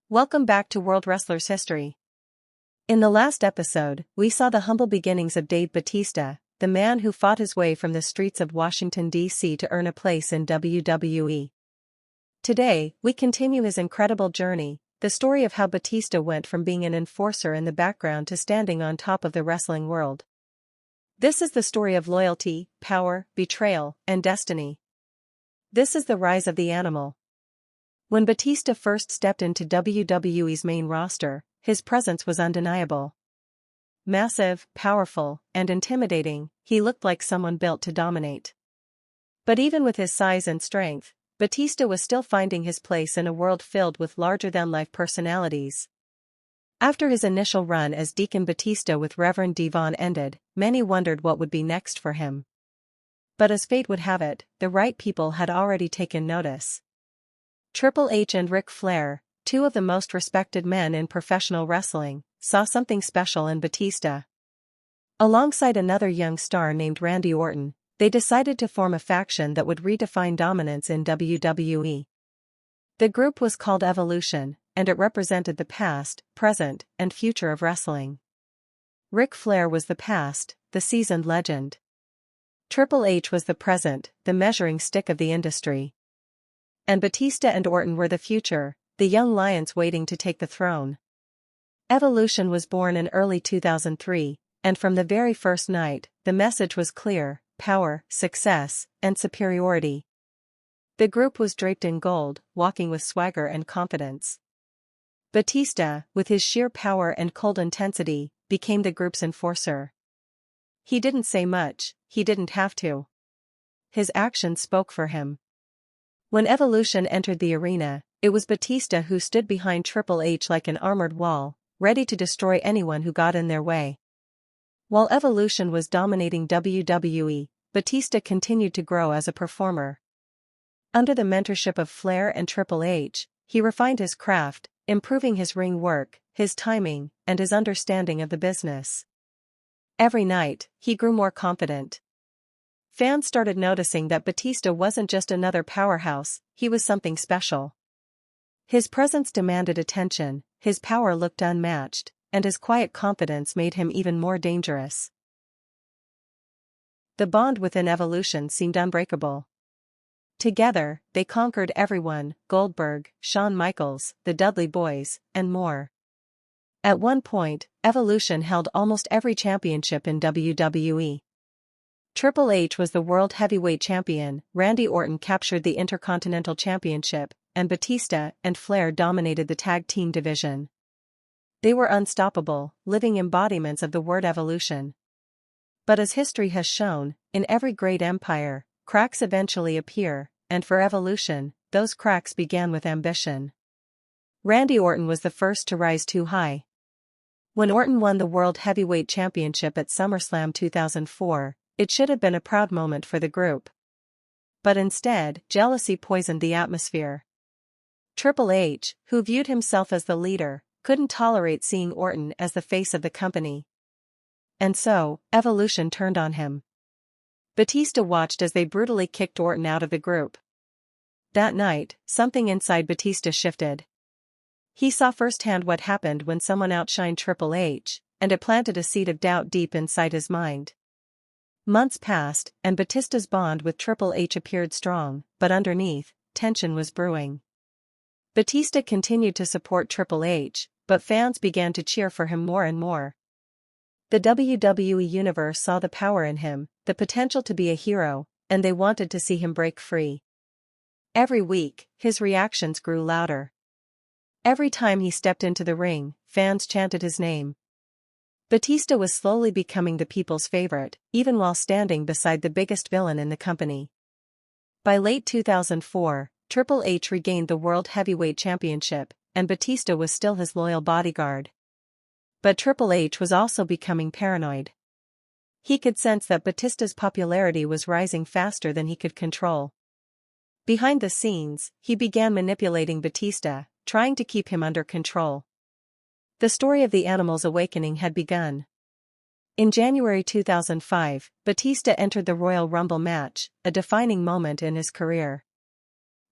Welcome back to World Wrestlers History. In the last episode, we saw the humble beginnings of Dave Batista, the man who fought his way from the streets of Washington, D.C. to earn a place in WWE. Today, we continue his incredible journey, the story of how Batista went from being an enforcer in the background to standing on top of the wrestling world. This is the story of loyalty, power, betrayal, and destiny. This is the rise of the animal. When Batista first stepped into WWE's main roster, his presence was undeniable. Massive, powerful, and intimidating, he looked like someone built to dominate. But even with his size and strength, Batista was still finding his place in a world filled with larger-than-life personalities. After his initial run as Deacon Batista with Reverend Devon ended, many wondered what would be next for him. But as fate would have it, the right people had already taken notice. Triple H and Ric Flair, two of the most respected men in professional wrestling, saw something special in Batista. Alongside another young star named Randy Orton, they decided to form a faction that would redefine dominance in WWE. The group was called Evolution, and it represented the past, present, and future of wrestling. Ric Flair was the past, the seasoned legend. Triple H was the present, the measuring stick of the industry. And Batista and Orton were the future, the young lions waiting to take the throne. Evolution was born in early 2003, and from the very first night, the message was clear: power, success, and superiority. The group was draped in gold, walking with swagger and confidence. Batista, with his sheer power and cold intensity, became the group's enforcer. He didn't say much, he didn't have to. His actions spoke for him. When Evolution entered the arena, it was Batista who stood behind Triple H like an armored wall, ready to destroy anyone who got in their way. While Evolution was dominating WWE, Batista continued to grow as a performer. Under the mentorship of Flair and Triple H, he refined his craft, improving his ring work, his timing, and his understanding of the business. Every night, he grew more confident. Fans started noticing that Batista wasn't just another powerhouse, he was something special. His presence demanded attention, his power looked unmatched, and his quiet confidence made him even more dangerous. The bond within Evolution seemed unbreakable. Together, they conquered everyone: Goldberg, Shawn Michaels, the Dudley Boys, and more. At one point, Evolution held almost every championship in WWE. Triple H was the World Heavyweight Champion, Randy Orton captured the Intercontinental Championship, and Batista and Flair dominated the tag team division. They were unstoppable, living embodiments of the word evolution. But as history has shown, in every great empire, cracks eventually appear, and for Evolution, those cracks began with ambition. Randy Orton was the first to rise too high. When Orton won the World Heavyweight Championship at SummerSlam 2004, it should have been a proud moment for the group. But instead, jealousy poisoned the atmosphere. Triple H, who viewed himself as the leader, couldn't tolerate seeing Orton as the face of the company. And so, Evolution turned on him. Batista watched as they brutally kicked Orton out of the group. That night, something inside Batista shifted. He saw firsthand what happened when someone outshined Triple H, and it planted a seed of doubt deep inside his mind. Months passed, and Batista's bond with Triple H appeared strong, but underneath, tension was brewing. Batista continued to support Triple H, but fans began to cheer for him more and more. The WWE Universe saw the power in him, the potential to be a hero, and they wanted to see him break free. Every week, his reactions grew louder. Every time he stepped into the ring, fans chanted his name. Batista was slowly becoming the people's favorite, even while standing beside the biggest villain in the company. By late 2004, Triple H regained the World Heavyweight Championship, and Batista was still his loyal bodyguard. But Triple H was also becoming paranoid. He could sense that Batista's popularity was rising faster than he could control. Behind the scenes, he began manipulating Batista, trying to keep him under control. The story of the Animal's awakening had begun. In January 2005, Batista entered the Royal Rumble match, a defining moment in his career.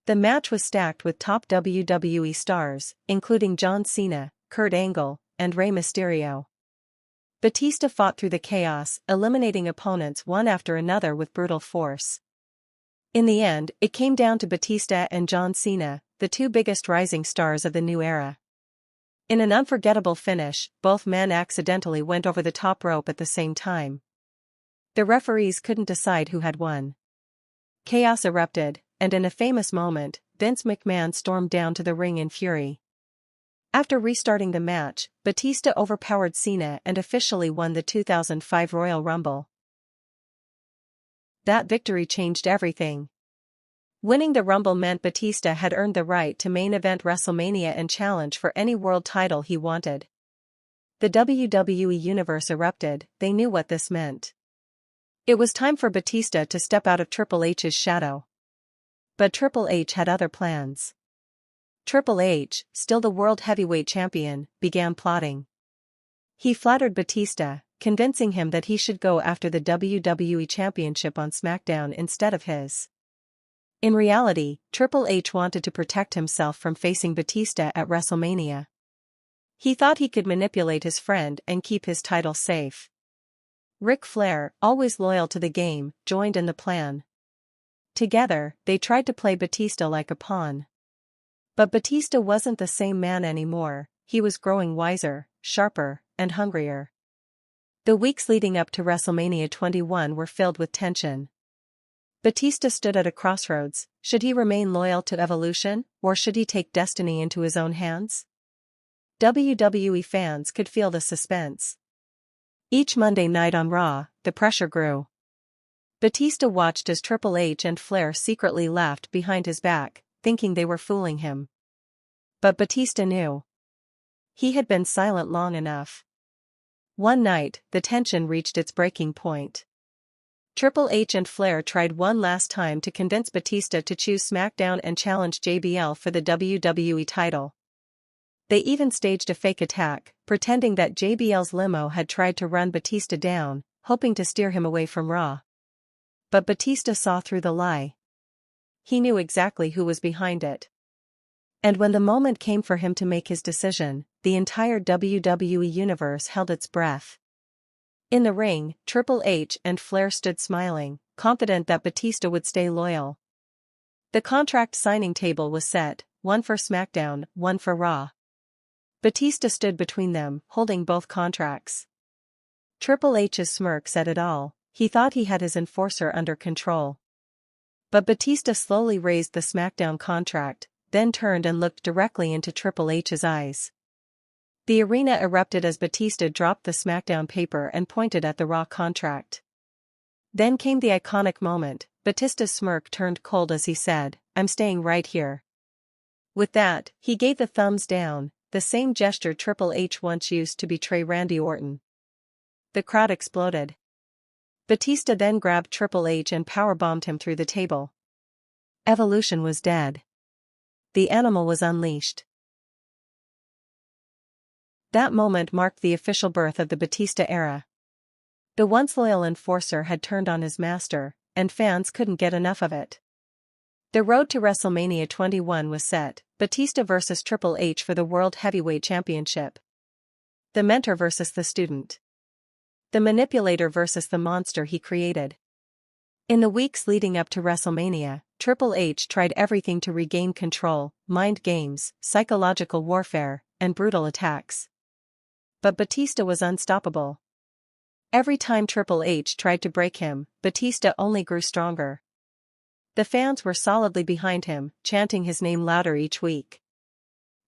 The match was stacked with top WWE stars, including John Cena, Kurt Angle, and Rey Mysterio. Batista fought through the chaos, eliminating opponents one after another with brutal force. In the end, it came down to Batista and John Cena, the two biggest rising stars of the new era. In an unforgettable finish, both men accidentally went over the top rope at the same time. The referees couldn't decide who had won. Chaos erupted, and in a famous moment, Vince McMahon stormed down to the ring in fury. After restarting the match, Batista overpowered Cena and officially won the 2005 Royal Rumble. That victory changed everything. Winning the Rumble meant Batista had earned the right to main event WrestleMania and challenge for any world title he wanted. The WWE Universe erupted. They knew what this meant. It was time for Batista to step out of Triple H's shadow. But Triple H had other plans. Triple H, still the World Heavyweight Champion, began plotting. He flattered Batista, convincing him that he should go after the WWE Championship on SmackDown instead of his. In reality, Triple H wanted to protect himself from facing Batista at WrestleMania. He thought he could manipulate his friend and keep his title safe. Ric Flair, always loyal to the game, joined in the plan. Together, they tried to play Batista like a pawn. But Batista wasn't the same man anymore. He was growing wiser, sharper, and hungrier. The weeks leading up to WrestleMania 21 were filled with tension. Batista stood at a crossroads. Should he remain loyal to Evolution, or should he take destiny into his own hands? WWE fans could feel the suspense. Each Monday night on Raw, the pressure grew. Batista watched as Triple H and Flair secretly laughed behind his back, thinking they were fooling him. But Batista knew. He had been silent long enough. One night, the tension reached its breaking point. Triple H and Flair tried one last time to convince Batista to choose SmackDown and challenge JBL for the WWE title. They even staged a fake attack, pretending that JBL's limo had tried to run Batista down, hoping to steer him away from Raw. But Batista saw through the lie. He knew exactly who was behind it. And when the moment came for him to make his decision, the entire WWE Universe held its breath. In the ring, Triple H and Flair stood smiling, confident that Batista would stay loyal. The contract signing table was set, one for SmackDown, one for Raw. Batista stood between them, holding both contracts. Triple H's smirk said it all. He thought he had his enforcer under control. But Batista slowly raised the SmackDown contract, then turned and looked directly into Triple H's eyes. The arena erupted as Batista dropped the SmackDown paper and pointed at the Raw contract. Then came the iconic moment. Batista's smirk turned cold as he said, "I'm staying right here." With that, he gave the thumbs down, the same gesture Triple H once used to betray Randy Orton. The crowd exploded. Batista then grabbed Triple H and powerbombed him through the table. Evolution was dead. The animal was unleashed. That moment marked the official birth of the Batista era. The once loyal enforcer had turned on his master, and fans couldn't get enough of it. The road to WrestleMania 21 was set, Batista versus Triple H for the World Heavyweight Championship. The mentor versus the student. The manipulator versus the monster he created. In the weeks leading up to WrestleMania, Triple H tried everything to regain control: mind games, psychological warfare, and brutal attacks. But Batista was unstoppable. Every time Triple H tried to break him, Batista only grew stronger. The fans were solidly behind him, chanting his name louder each week.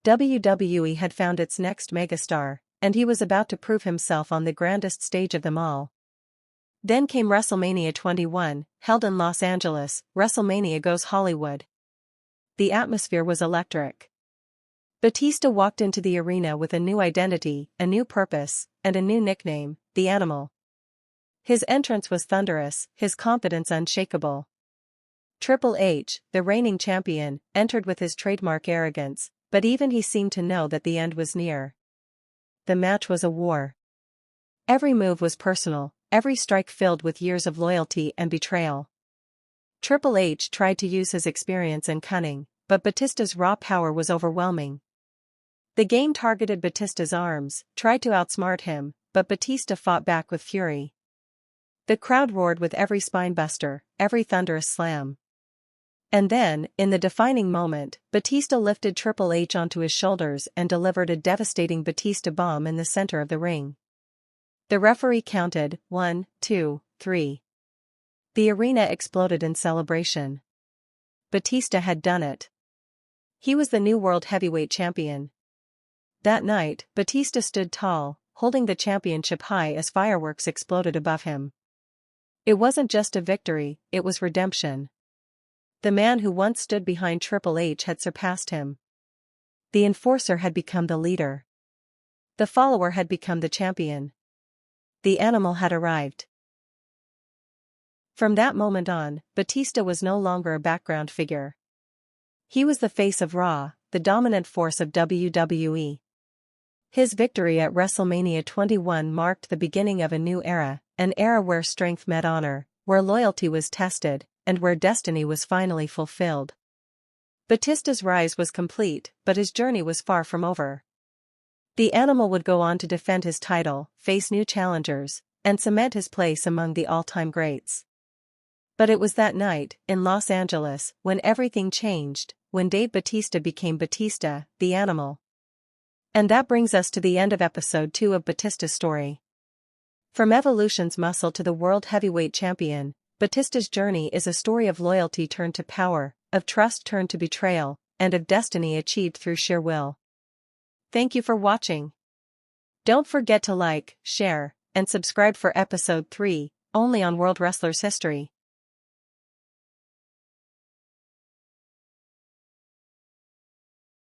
WWE had found its next megastar, and he was about to prove himself on the grandest stage of them all. Then came WrestleMania 21, held in Los Angeles. WrestleMania goes Hollywood. The atmosphere was electric. Batista walked into the arena with a new identity, a new purpose, and a new nickname, the Animal. His entrance was thunderous, his confidence unshakable. Triple H, the reigning champion, entered with his trademark arrogance, but even he seemed to know that the end was near. The match was a war. Every move was personal, every strike filled with years of loyalty and betrayal. Triple H tried to use his experience and cunning, but Batista's raw power was overwhelming. The game targeted Batista's arms, tried to outsmart him, but Batista fought back with fury. The crowd roared with every spinebuster, every thunderous slam. And then, in the defining moment, Batista lifted Triple H onto his shoulders and delivered a devastating Batista bomb in the center of the ring. The referee counted, 1, 2, 3. The arena exploded in celebration. Batista had done it. He was the new World Heavyweight Champion. That night, Batista stood tall, holding the championship high as fireworks exploded above him. It wasn't just a victory, it was redemption. The man who once stood behind Triple H had surpassed him. The enforcer had become the leader. The follower had become the champion. The animal had arrived. From that moment on, Batista was no longer a background figure. He was the face of Raw, the dominant force of WWE. His victory at WrestleMania 21 marked the beginning of a new era, an era where strength met honor, where loyalty was tested, and where destiny was finally fulfilled. Batista's rise was complete, but his journey was far from over. The animal would go on to defend his title, face new challengers, and cement his place among the all-time greats. But it was that night, in Los Angeles, when everything changed, when Dave Batista became Batista, the animal. And that brings us to the end of episode 2 of Batista's story. From Evolution's muscle to the World Heavyweight Champion, Batista's journey is a story of loyalty turned to power, of trust turned to betrayal, and of destiny achieved through sheer will. Thank you for watching. Don't forget to like, share, and subscribe for episode 3, only on World Wrestlers History.